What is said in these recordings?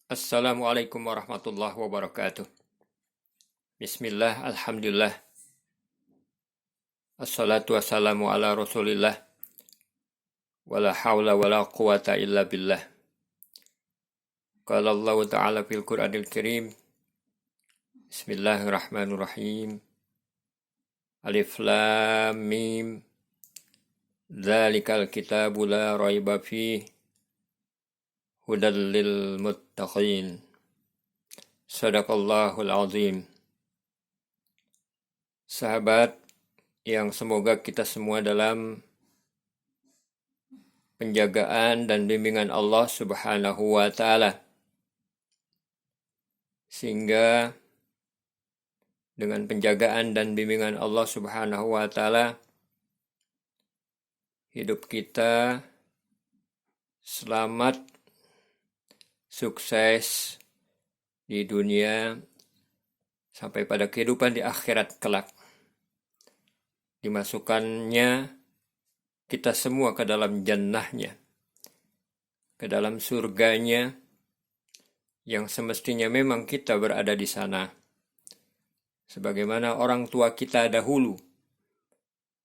Assalamualaikum warahmatullahi wabarakatuh. Bismillah, alhamdulillah, assalatu wassalamu ala rasulillah, wala hawla wala quwata illa billah. Qala Allah ta'ala fil Qur'anil Karim, Bismillahirrahmanirrahim, Alif Lam Mim, Dzalikal kitabu la raiba fih, hudal lil muttaqin. Sadaqallahul azim. Sahabat yang semoga kita semua dalam penjagaan dan bimbingan Allah Subhanahu wa Ta'ala, sehingga dengan penjagaan dan bimbingan Allah Subhanahu wa Ta'ala, hidup kita selamat, sukses di dunia sampai pada kehidupan di akhirat kelak. Dimasukkannya kita semua ke dalam jannahnya, ke dalam surganya, yang semestinya memang kita berada di sana. Sebagaimana orang tua kita dahulu,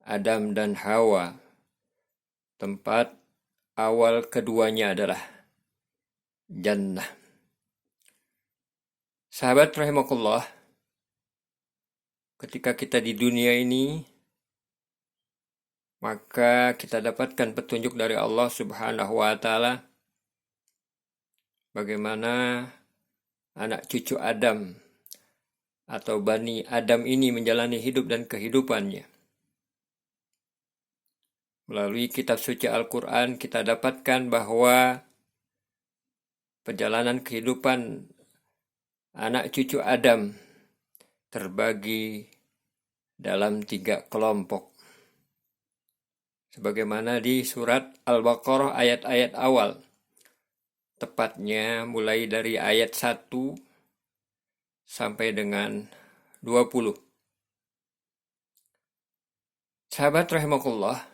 Adam dan Hawa, tempat awal keduanya adalah jannah. Sahabat rahimakumullah, ketika kita di dunia ini, maka kita dapatkan petunjuk dari Allah Subhanahu wa Ta'ala bagaimana anak cucu Adam atau Bani Adam ini menjalani hidup dan kehidupannya. Melalui kitab suci Al-Quran kita dapatkan bahwa perjalanan kehidupan anak cucu Adam terbagi dalam 3 kelompok. Sebagaimana di surat Al-Baqarah ayat-ayat awal, tepatnya mulai dari ayat 1 sampai dengan 20. Sahabat rahimakumullah,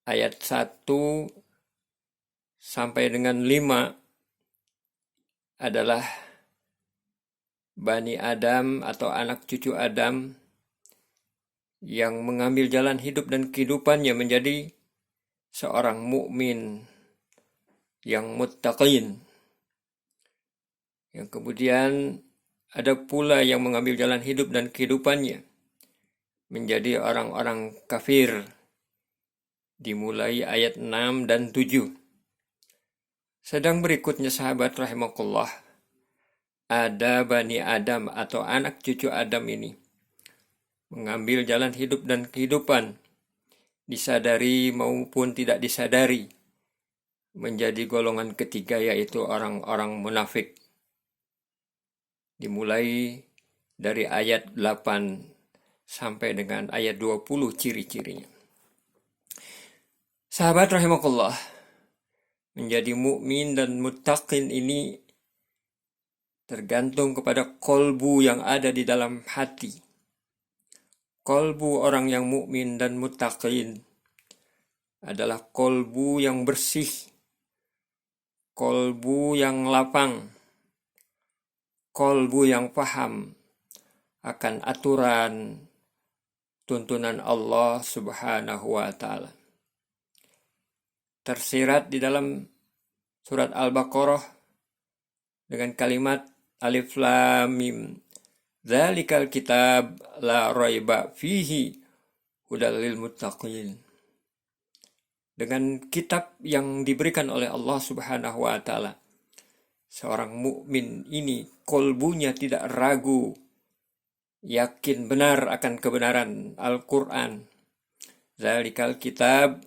ayat 1 sampai dengan 5 adalah Bani Adam atau anak cucu Adam yang mengambil jalan hidup dan kehidupannya menjadi seorang mukmin yang muttaqin. Yang kemudian ada pula yang mengambil jalan hidup dan kehidupannya menjadi orang-orang kafir. Dimulai ayat 6 dan 7. Sedang berikutnya sahabat rahimakumullah, ada Bani Adam atau anak cucu Adam ini mengambil jalan hidup dan kehidupan, disadari maupun tidak disadari, menjadi golongan ketiga, yaitu orang-orang munafik. Dimulai dari ayat 8 sampai dengan ayat 20 ciri-cirinya. Sahabat rahimakumullah, menjadi mukmin dan muttaqin ini tergantung kepada kolbu yang ada di dalam hati. Kolbu orang yang mukmin dan muttaqin adalah kolbu yang bersih, kolbu yang lapang, kolbu yang paham akan aturan tuntunan Allah Subhanahu wa Ta'ala. Tersirat di dalam surat Al-Baqarah dengan kalimat Alif Lam Mim, Dzalikal kitab la raiba fihi, hudal lil muttaqin. Dengan kitab yang diberikan oleh Allah Subhanahu wa Ta'ala, seorang mukmin ini kolbunya tidak ragu, yakin benar akan kebenaran Al-Quran. Dzalikal kitab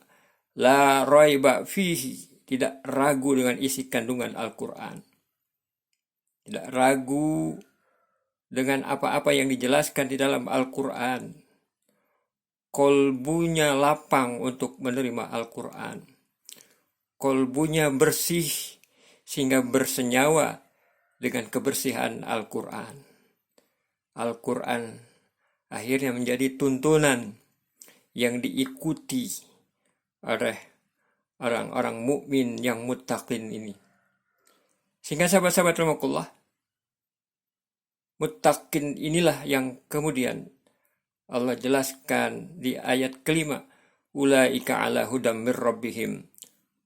la raiba fihi, tidak ragu dengan isi kandungan Al-Quran. Tidak ragu dengan apa-apa yang dijelaskan di dalam Al-Quran. Kolbunya lapang untuk menerima Al-Quran. Kolbunya bersih sehingga bersenyawa dengan kebersihan Al-Quran. Al-Quran akhirnya menjadi tuntunan yang diikuti oleh orang-orang mukmin yang muttaqin ini. Sehingga sahabat-sahabat rahimakumullah, muttaqin inilah yang kemudian Allah jelaskan di ayat kelima, ulaika ala hudam mir rabbihim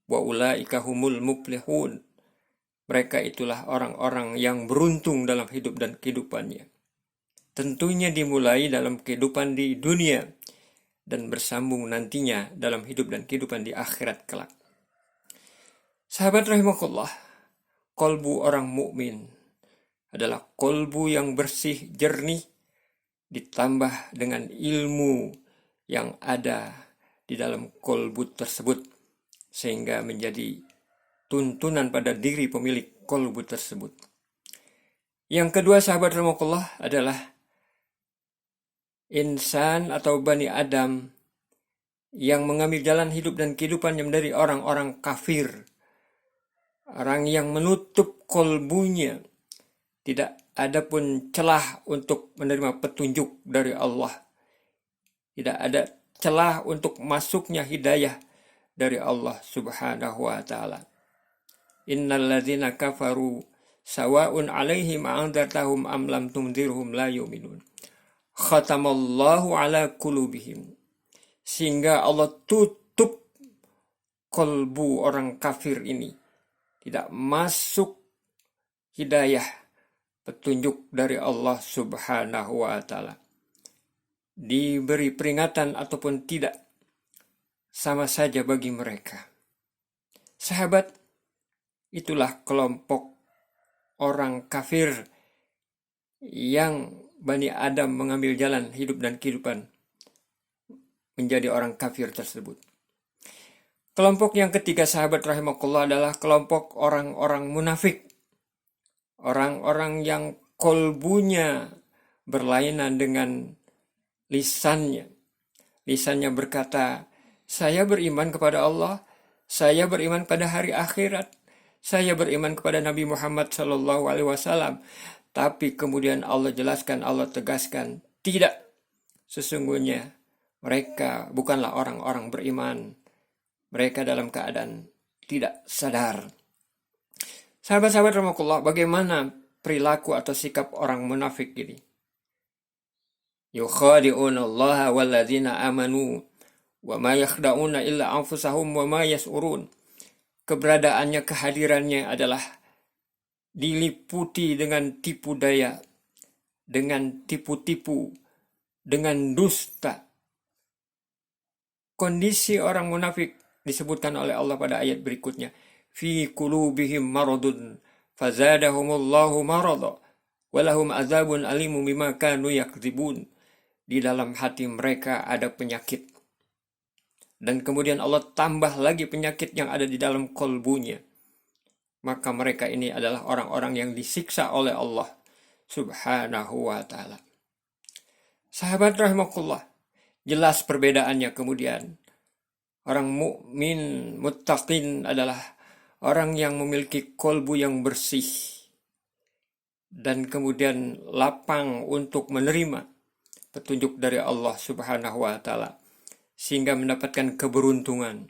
wa ulaika humul muflihun. Mereka itulah orang-orang yang beruntung dalam hidup dan kehidupannya. Tentunya dimulai dalam kehidupan di dunia dan bersambung nantinya dalam hidup dan kehidupan di akhirat kelak. Sahabat rahimakumullah, kolbu orang mukmin adalah kolbu yang bersih, jernih, ditambah dengan ilmu yang ada di dalam kolbu tersebut, sehingga menjadi tuntunan pada diri pemilik kolbu tersebut. Yang kedua sahabat rahimakumullah adalah insan atau Bani Adam yang mengambil jalan hidup dan kehidupannya dari orang-orang kafir. Orang yang menutup kolbunya, tidak ada pun celah untuk menerima petunjuk dari Allah. Tidak ada celah untuk masuknya hidayah dari Allah subhanahu wa ta'ala. Innal ladzina kafaru sawa'un 'alaihim a'andzartahum am lam tundzirhum la yu'minun. Khatamallahu 'ala qulubihim. Sehingga Allah tutup kolbu orang kafir ini. Tidak masuk hidayah petunjuk dari Allah subhanahu wa ta'ala. Diberi peringatan ataupun tidak, sama saja bagi mereka. Sahabat, itulah kelompok orang kafir yang Bani Adam mengambil jalan hidup dan kehidupan menjadi orang kafir tersebut. Kelompok yang ketiga sahabat rahimakumullah adalah kelompok orang-orang munafik. Orang-orang yang kolbunya berlainan dengan lisannya. Lisannya berkata, saya beriman kepada Allah, saya beriman pada hari akhirat, saya beriman kepada Nabi Muhammad SAW. Tapi kemudian Allah jelaskan, Allah tegaskan, tidak. Sesungguhnya mereka bukanlah orang-orang beriman. Mereka dalam keadaan tidak sadar. Sahabat-sahabat rahimakumullah, bagaimana perilaku atau sikap orang munafik ini? Yukhadi'una Allah walladzina amanu wa ma yakhda'una illa anfusahum wa ma yas'urun. Keberadaannya, kehadirannya adalah diliputi dengan tipu daya, dengan tipu-tipu, dengan dusta. Kondisi orang munafik disebutkan oleh Allah pada ayat berikutnya. Fi qulubihim maradun fazadahumullahu marada walahum azabun alimu bima kanu yakdzibun. Di dalam hati mereka ada penyakit. Dan kemudian Allah tambah lagi penyakit yang ada di dalam kolbunya. Maka mereka ini adalah orang-orang yang disiksa oleh Allah subhanahu wa ta'ala. Sahabat rahimakumullah, jelas perbedaannya kemudian. Orang mukmin muttaqin adalah orang yang memiliki kolbu yang bersih dan kemudian lapang untuk menerima petunjuk dari Allah subhanahu wa ta'ala sehingga mendapatkan keberuntungan.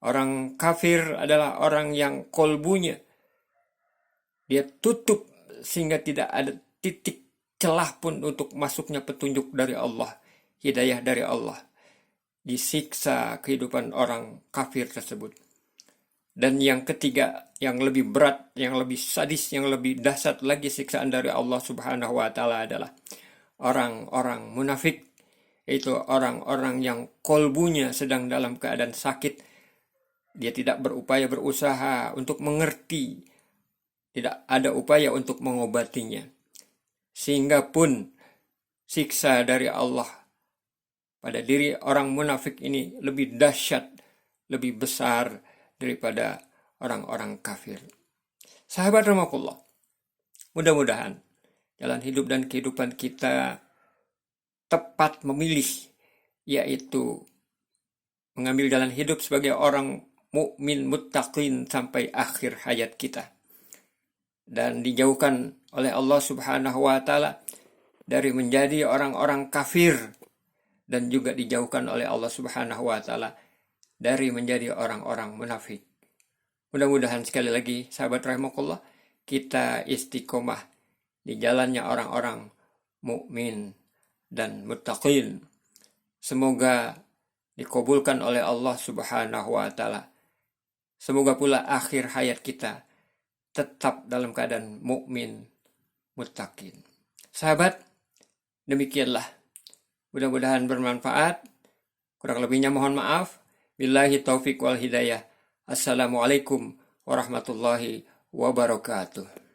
Orang kafir adalah orang yang kolbunya dia tutup sehingga tidak ada titik celah pun untuk masuknya petunjuk dari Allah, hidayah dari Allah. Disiksa kehidupan orang kafir tersebut. Dan yang ketiga, yang lebih berat, yang lebih sadis, yang lebih dahsyat lagi siksaan dari Allah subhanahu wa ta'ala adalah orang-orang munafik, yaitu orang-orang yang kolbunya sedang dalam keadaan sakit. Dia tidak berusaha untuk mengerti, tidak ada upaya untuk mengobatinya. Sehingga pun siksa dari Allah pada diri orang munafik ini lebih dahsyat, lebih besar daripada orang-orang kafir. Sahabat rahimakumullah, mudah-mudahan jalan hidup dan kehidupan kita tepat memilih, yaitu mengambil jalan hidup sebagai orang mukmin muttaqin sampai akhir hayat kita. Dan dijauhkan oleh Allah subhanahu wa ta'ala dari menjadi orang-orang kafir. Dan juga dijauhkan oleh Allah subhanahu wa ta'ala dari menjadi orang-orang munafik. Mudah-mudahan sekali lagi sahabat rahimakumullah, kita istiqomah di jalannya orang-orang mukmin dan muttaqin. Semoga dikabulkan oleh Allah Subhanahu wa taala. Semoga pula akhir hayat kita tetap dalam keadaan mukmin, muttaqin. Sahabat, demikianlah. Mudah-mudahan bermanfaat. Kurang lebihnya mohon maaf. Billahi taufik wal hidayah. Assalamualaikum warahmatullahi wabarakatuh.